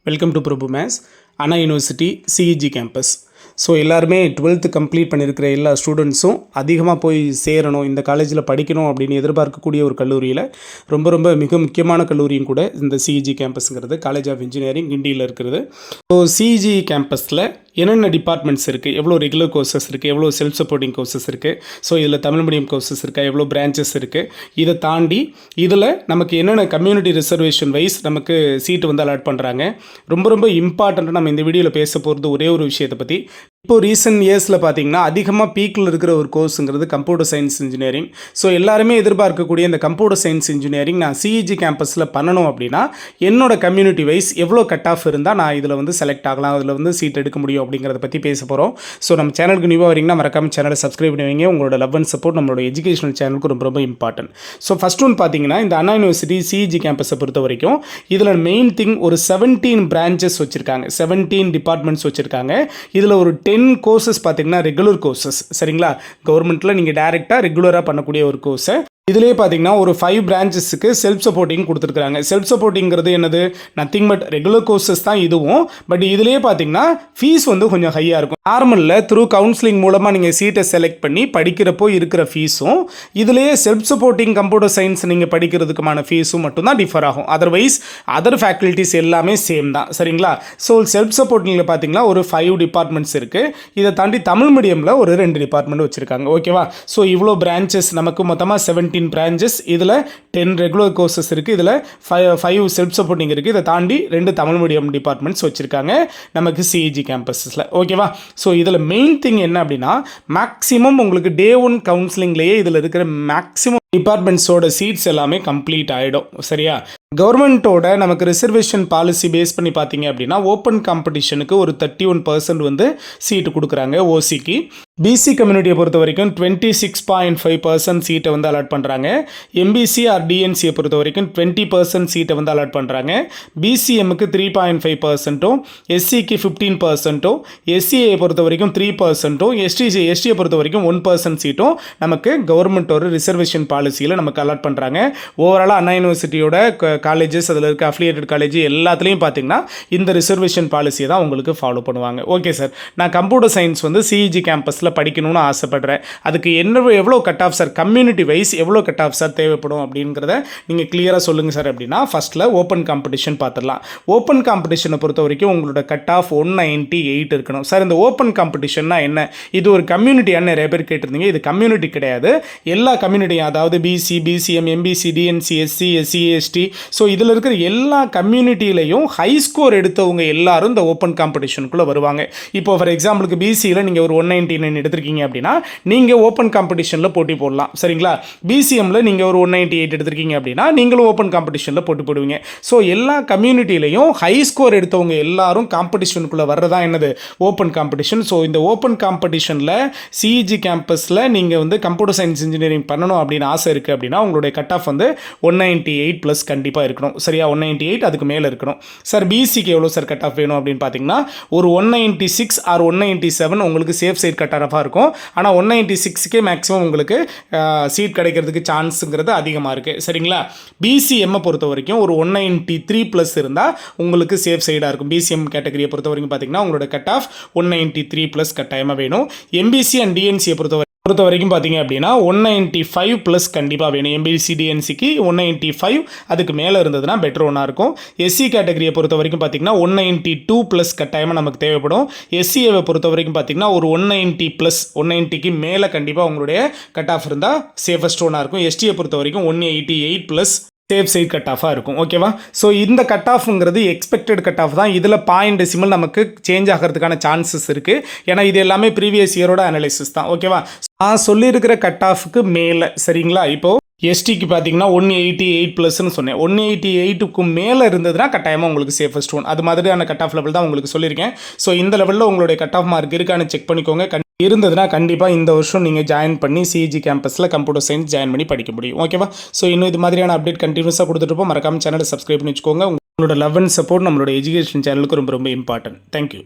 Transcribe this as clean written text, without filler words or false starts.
Welcome to Prabhu maths Anna university CEG campus. So எல்லாருமே 12th complete பண்ணியிருக்கிற எல்லா ஸ்டூடெண்ட்ஸும் அதிகமாக போய் சேரணும், இந்த காலேஜில் படிக்கணும் அப்படின்னு எதிர்பார்க்கக்கூடிய ஒரு கல்லூரியில் ரொம்ப மிக முக்கியமான கல்லூரியும் கூட இந்த சிஇஜி கேம்பஸ்ங்கிறது. காலேஜ் ஆஃப் இன்ஜினியரிங் கிண்டியில் இருக்கிறது. ஸோ சிஇஜி கேம்பஸில் என்னென்ன டிபார்ட்மெண்ட்ஸ் இருக்குது, எவ்வளோ ரெகுலர் கோர்சஸ் இருக்குது, எவ்வளோ செல்ஃப் சப்போர்ட்டிங் கோர்சஸ் இருக்குது, ஸோ இதில் தமிழ் மீடியம் கோர்சஸ் இருக்கா, எவ்வளோ பிரான்ச்சஸ் இருக்குது, இதை தாண்டி இதில் நமக்கு என்னென்ன கம்யூனிட்டி ரிசர்வேஷன் வைஸ் நமக்கு சீட்டு வந்து அலாட் பண்ணுறாங்க. ரொம்ப இம்பார்ட்டண்ட்டாக நம்ம இந்த வீடியோவில் பேச போகிறது ஒரே ஒரு விஷயத்தை பற்றி. இப்போது ரீசெண்ட் இயர்ஸில் பார்த்தீங்கன்னா அதிகமாக பீக்கில் இருக்கிற ஒரு கோர்ஸுங்கிறது கம்ப்யூட்டர் சயின்ஸ் இன்ஜினியரிங். ஸோ எல்லாருமே எதிர்பார்க்கக்கூடிய இந்த கம்ப்யூட்டர் சயின்ஸ் இன்ஜினியரிங் நான் சிஇஜி கேம்பஸில் பண்ணணும் அப்படின்னா என்னோட கம்யூனிட்டி வைஸ் எவ்வளோ கட் ஆஃப் இருந்தால் நான் இதில் வந்து செலக்ட் ஆகலாம், அதில் வந்து சீட் எடுக்க முடியும் அப்படிங்கிறத பற்றி பேச போகிறோம். ஸோ நம்ம சேனலுக்கு நியூவாக வரீங்கன்னா மறக்காமல் சேனலை சப்ஸ்கிரைப் பண்ணி வைங்க. உங்களோட லவ் அண்ட் சப்போர்ட் நம்மளோட எஜுகேஷனல் சேனலுக்கு ரொம்ப இம்பார்ட்டன்ட். ஸோ ஃபஸ்ட் ஒன் பார்த்தீங்கன்னா இந்த அண்ணா யூனிவர்சிட்டி சிஇஜி கேம்பஸை பொறுத்த வரைக்கும் இதில் மெயின் திங் ஒரு 17 பிரான்ச்சஸ் வச்சுருக்காங்க, 17 டிபார்ட்மெண்ட்ஸ் வச்சுருக்காங்க. இதில் ஒரு 10 கோர்சஸ் பார்த்தீங்கன்னா ரெகுலர் கோர்சஸ். சரிங்களா, கவர்மெண்ட்டில் நீங்கள் டைரெக்டாக ரெகுலராக பண்ணக்கூடிய ஒரு கோர்ஸை இதிலே பார்த்தீங்கன்னா ஒரு 5 பிரான்ச்சஸுக்கு செல்ஃப் சப்போர்ட்டிங் கொடுத்துருக்காங்க. செல்ஃப் சப்போர்ட்டிங்கிறது என்னது, நத்திங் பட் ரெகுலர் கோர்சஸ் தான் இதுவும். பட் இதிலே பார்த்தீங்கன்னா ஃபீஸ் வந்து கொஞ்சம் ஹையாக இருக்கும். நார்மலில் த்ரூ கவுன்சிலிங் மூலமாக நீங்கள் சீட்டை செலக்ட் பண்ணி படிக்கிறப்போ இருக்கிற ஃபீஸும் இதிலேயே செல்ஃப் சப்போர்ட்டிங் கம்ப்யூட்டர் சயின்ஸ் நீங்கள் படிக்கிறதுக்குமான ஃபீஸும் மட்டும்தான் டிஃபர் ஆகும். அதர்வைஸ் அதர் ஃபேக்கல்ட்டிஸ் எல்லாமே சேம் தான். சரிங்களா, ஸோ செல்ஃப் சப்போர்ட்டிங்கில் பார்த்தீங்கன்னா ஒரு 5 டிபார்ட்மெண்ட்ஸ் இருக்குது. இதை தாண்டி தமிழ் மீடியமில் ஒரு 2 டிபார்ட்மெண்ட் வச்சுருக்காங்க. ஓகேவா, ஸோ இவ்வளோ பிரான்ச்சஸ் நமக்கு மொத்தமாக 17 பிரான்ச்சஸ். இதில் 10 ரெகுலர் கோர்சஸ் இருக்குது, இதில் 5 செல்ஃப் சப்போர்ட்டிங் இருக்குது. இதை தாண்டி 2 தமிழ் மீடியம் டிபார்ட்மெண்ட்ஸ் வச்சுருக்காங்க நமக்கு சிஇஜி கேம்பஸஸில். ஓகேவா, ஸோ இதில் மெயின் திங் என்ன அப்படின்னா மேக்ஸிமம் உங்களுக்கு டே 1 கவுன்சிலிங்லேயே இதில் இருக்கிற மேக்ஸிமம் டிபார்ட்மெண்ட்ஸோட சீட்ஸ் எல்லாமே கம்ப்ளீட் ஆகிடும். சரியா, கவர்மெண்ட்டோட நமக்கு ரிசர்வேஷன் பாலிசி பேஸ் பண்ணி பார்த்தீங்க அப்படின்னா ஓப்பன் காம்படிஷனுக்கு ஒரு 31% வந்து சீட்டு கொடுக்குறாங்க ஓசிக்கு. பிசி கம்யூனிட்டியை பொறுத்த வரைக்கும் 26.5% சீட்டை வந்து அலாட் பண்ணுறாங்க. எம்பிசி ஆர் டிஎன்சியை பொறுத்த வரைக்கும் 20% சீட்டை வந்து அலாட் பண்ணுறாங்க. பிசிஎம்முக்கு 3.5%, எஸ்சிக்கு 15%, எஸ்சியை பொறுத்த வரைக்கும் 3%, எஸ்டியை பொறுத்த வரைக்கும் 1% சீட்டும் நமக்கு கவர்மெண்ட்டோட ரிசர்வேஷன் பாலிசியில் நமக்கு அலாட் பண்ணுறாங்க. ஓவராலாக அண்ணா யூனிவர்சிட்டியோட காலேஜஸ், அதில் இருக்க அஃபிலியேட்டட் காலேஜ் எல்லாத்துலேயும் பார்த்தீங்கன்னா இந்த ரிசர்வேஷன் பாலிசியை தான் உங்களுக்கு ஃபாலோ பண்ணுவாங்க. ஓகே சார், நான் கம்ப்யூட்டர் சயின்ஸ் வந்து சிஇஜி கேம்பஸில் படிக்கணும்னு ஆசைப்படுறேன், அதுக்கு எவ்வளோ cut off sir, community wise எவ்வளோ கட் ஆஃப் சார் தேவைப்படும் அப்படிங்கிறத நீங்கள் கிளியராக சொல்லுங்கள் சார் அப்படின்னா ஃபஸ்ட்டில் ஓப்பன் காம்படிஷன் பார்த்துடலாம். ஓப்பன் காம்படிஷனை பொறுத்த வரைக்கும் உங்களோட கட் ஆஃப் 198 இருக்கணும். சார் இந்த ஓப்பன் காம்படிஷன்னா என்ன, இது ஒரு கம்யூனிட்டியான நிறைய பேர் கேட்டிருந்தீங்க. இது கம்யூனிட்டி கிடையாது, எல்லா கம்யூனிட்டியும், அதாவது BC, BCM, MBC, DNC, SC, SC, ST, so இதில் இருக்கிற எல்லா கம்யூனிட்டியிலையும் ஹை ஸ்கோர் எடுத்தவங்க எல்லாரும் இந்த ஓப்பன் காம்படிஷனுக்குள்ளே வருவாங்க. இப்போ ஃபார் எக்ஸாம்பிளுக்கு பிசியில் நீங்கள் ஒரு 199 எடுத்திருக்கீங்க அப்படின்னா நீங்கள் ஓப்பன் காம்படிஷனில் போட்டி போடலாம். சரிங்களா, பிசிஎம்மில் நீங்கள் ஒரு 198 எடுத்திருக்கீங்க அப்படின்னா நீங்களும் ஓப்பன் காம்படிஷனில் போட்டி போடுவீங்க. ஸோ எல்லா கம்யூனிட்டியிலையும் ஹை ஸ்கோர் எடுத்தவங்க எல்லாரும் காம்படிஷனுக்குள்ளே வர்றதா என்னது, ஓப்பன் காம்படிஷன். ஸோ இந்த ஓப்பன் காம்படிஷனில் சிஇஜி கேம்பஸில் நீங்கள் வந்து கம்ப்யூட்டர் சயின்ஸ் இன்ஜினியரிங் பண்ணணும் அப்படின்னு ஆசை இருக்குது அப்படின்னா உங்களுடைய கட் ஆஃப் வந்து 198 ப்ளஸ் கண்டிப்பாக இருக்கணும். சரியா, 198 அதுக்கு மேலே இருக்கணும். சார் பிசிக்கு எவ்வளோ சார் கட் ஆஃப் வேணும் அப்படின்னு பார்த்தீங்கன்னா ஒரு 196 ஆர் 197 உங்களுக்கு சேஃப் சைட் கட் ஆஃபாக இருக்கும். ஆனால் 196க்கே மேக்ஸிமம் உங்களுக்கு சீட் கிடைக்கிறதுக்கு சான்ஸுங்கிறது அதிகமாக இருக்குது. சரிங்களா, பிசிஎம்மை பொறுத்த வரைக்கும் ஒரு 193 ப்ளஸ் இருந்தால் உங்களுக்கு சேஃப் சைடாக இருக்கும். பிசிஎம் கேட்டகரியை பொறுத்த வரைக்கும் பார்த்தீங்கன்னா உங்களோட கட் ஆஃப் 193 ப்ளஸ் கட்டாயமாக வேணும். எம்பிசி அண்ட் டிஎன்சியை பொறுத்த வரைக்கும் பார்த்தீங்க அப்படின்னா 195 ப்ளஸ் கண்டிப்பாக வேணும். எம்பிசி டிஎன்சிக்கு 195 அதுக்கு மேலே இருந்ததுன்னா பெட்டர் ஒன்றா இருக்கும். எஸ்சி கேட்டகரியை பொறுத்த வரைக்கும் பார்த்தீங்கன்னா 192 ப்ளஸ் கட்டாயமாக நமக்கு தேவைப்படும். எஸ்சிஏவை பொறுத்த வரைக்கும் பார்த்தீங்கன்னா ஒரு 190 ப்ளஸ், 190க்கு மேலே கண்டிப்பாக உங்களுடைய கட் ஆஃப் இருந்தால் சேஃபஸ்ட் ஒன்றா இருக்கும். எஸ்டியை பொறுத்த வரைக்கும் 188 ப்ளஸ் சேஃப் சைட் கட் ஆஃபாக இருக்கும். ஓகேவா, ஸோ இந்த கட் ஆஃப்ங்கிறது எக்ஸ்பெக்டட் கட் ஆஃப் தான். இதில் பாயிண்ட் டெசிமல் நமக்கு சேஞ்ச் ஆகிறதுக்கான சான்சஸ் இருக்குது. ஏன்னா இது எல்லாமே ப்ரீவியஸ் இயரோட அனலைசிஸ் தான். ஓகேவா, நான் சொல்லியிருக்கிற கட் ஆஃபுக்கு மேலே. சரிங்களா, இப்போது எஸ்டிக்கு பார்த்தீங்கன்னா 188 ப்ளஸ்ன்னு சொன்னேன். 188க்கு மேலே இருந்ததுன்னா கட்டாயமாக உங்களுக்கு சேஃபஸ்ட் ஒன். அது மாதிரியான கட் ஆஃப் லெவல் தான் உங்களுக்கு சொல்லியிருக்கேன். ஸோ இந்த லெவலில் உங்களுடைய கட் ஆஃப் மார்க் இருக்கான்னு செக் பண்ணிக்கோங்க. இருந்ததுன்னா கண்டிப்பாக இந்த வருஷம் நீங்கள் ஜாயின் பண்ணி சிஇஜி கேம்பஸில் கம்ப்யூட்டர் சயின்ஸ் ஜாயின் பண்ணி படிக்க முடியும். ஓகேவா, ஸோ இன்னும் இது மாதிரியான அப்டேட் கண்டினியூஸாக கொடுத்துட்டு மறக்காமல் சேனலை சப்ஸ்கிரைப் பண்ணி வச்சுக்கோங்க. உங்களோட லவ் அண்ட் சப்போர்ட் நம்மளோட எஜுகேஷன் சேனலுக்கு ரொம்ப இம்பார்ட்டன்ட். தேங்க்யூ.